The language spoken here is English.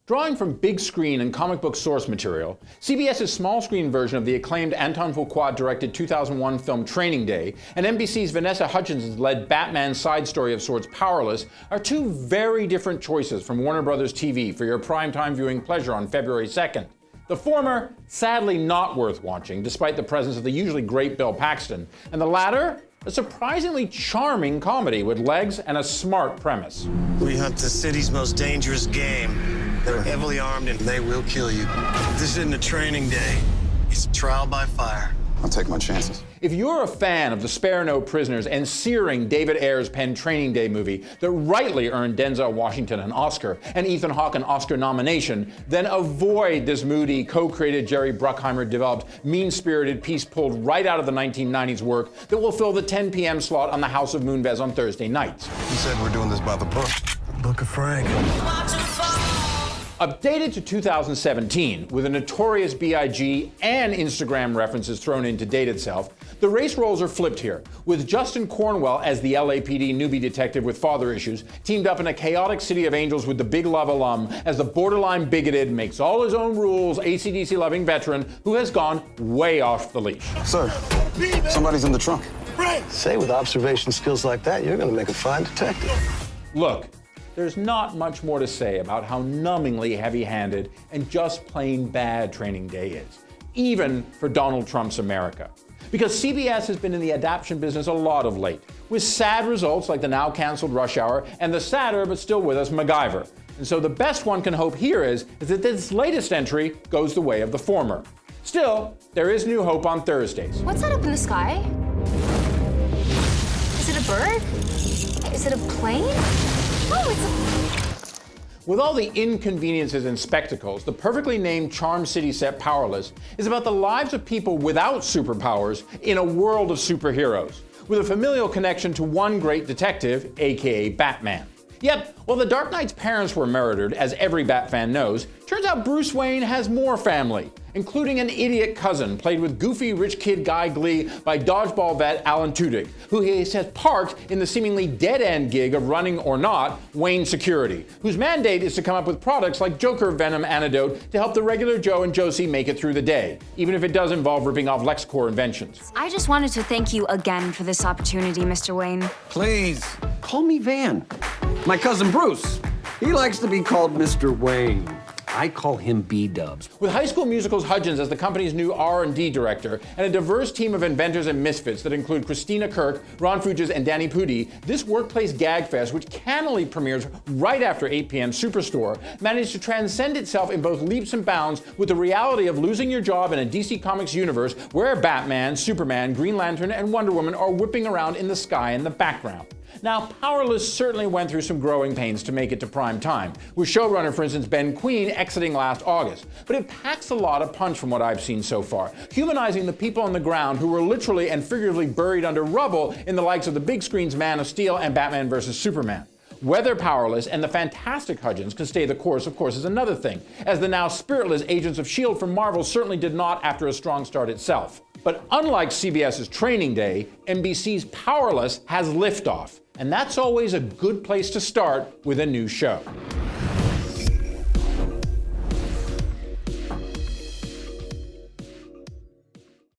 Drawing from big screen and comic book source material, CBS's small screen version of the acclaimed Anton Fuqua-directed 2001 film Training Day and NBC's Vanessa Hudgens-led Batman side story of sorts Powerless are two very different choices from Warner Bros. TV for your primetime viewing pleasure on February 2nd. The former, sadly not worth watching, despite the presence of the usually great Bill Paxton, and the latter, a surprisingly charming comedy with legs and a smart premise. We hunt the city's most dangerous game. They're heavily armed and they will kill you. This isn't a training day. It's a trial by fire. I'll take my chances. If you're a fan of the Spare No Prisoners and searing David Ayer's penned Training Day movie that rightly earned Denzel Washington an Oscar and Ethan Hawke an Oscar nomination, then avoid this moody, co-created Jerry Bruckheimer-developed, mean-spirited piece pulled right out of the 1990s work that will fill the 10 p.m. slot on the House of Moonves on Thursday nights. You said we're doing this by the book. Book of Frank. Updated to 2017, with a notorious B.I.G. and Instagram references thrown in to date itself, the race roles are flipped here, with Justin Cornwell as the LAPD newbie detective with father issues, teamed up in a chaotic city of angels with the Big Love alum as the borderline bigoted, makes all his own rules, AC/DC-loving veteran who has gone way off the leash. Sir, somebody's in the trunk. Say, with observation skills like that, you're gonna make a fine detective. Look, there's not much more to say about how numbingly heavy-handed and just plain bad Training Day is, even for Donald Trump's America. Because CBS has been in the adaptation business a lot of late, with sad results like the now canceled Rush Hour and the sadder but still with us MacGyver. And so the best one can hope here is that this latest entry goes the way of the former. Still, there is new hope on Thursdays. What's that up in the sky? Is it a bird? Is it a plane? Oh, it's With all the inconveniences and spectacles, the perfectly named Charm City set Powerless is about the lives of people without superpowers in a world of superheroes, with a familial connection to one great detective, aka Batman. Yep, while the Dark Knight's parents were murdered, as every Bat fan knows, turns out Bruce Wayne has more family, including an idiot cousin played with goofy rich kid guy glee by dodgeball vet Alan Tudyk, who he has parked in the seemingly dead-end gig of running or not Wayne Security, whose mandate is to come up with products like Joker Venom Antidote to help the regular Joe and Josie make it through the day, even if it does involve ripping off LexCorp inventions. I just wanted to thank you again for this opportunity, Mr. Wayne. Please, call me Van. My cousin Bruce, he likes to be called Mr. Wayne. I call him B-dubs. With High School Musical's Hudgens as the company's new R&D director and a diverse team of inventors and misfits that include Christina Kirk, Ron Fuges, and Danny Pudi, this workplace gag fest, which cannily premieres right after 8 p.m. Superstore, managed to transcend itself in both leaps and bounds with the reality of losing your job in a DC Comics universe where Batman, Superman, Green Lantern, and Wonder Woman are whipping around in the sky in the background. Now, Powerless certainly went through some growing pains to make it to prime time, with showrunner, for instance, Ben Queen exiting last August. But it packs a lot of punch from what I've seen so far, humanizing the people on the ground who were literally and figuratively buried under rubble in the likes of the big screen's Man of Steel and Batman vs. Superman. Whether Powerless and the fantastic Hudgens can stay the course, of course, is another thing, as the now spiritless Agents of S.H.I.E.L.D. from Marvel certainly did not after a strong start itself. But unlike CBS's Training Day, NBC's Powerless has liftoff. And that's always a good place to start with a new show.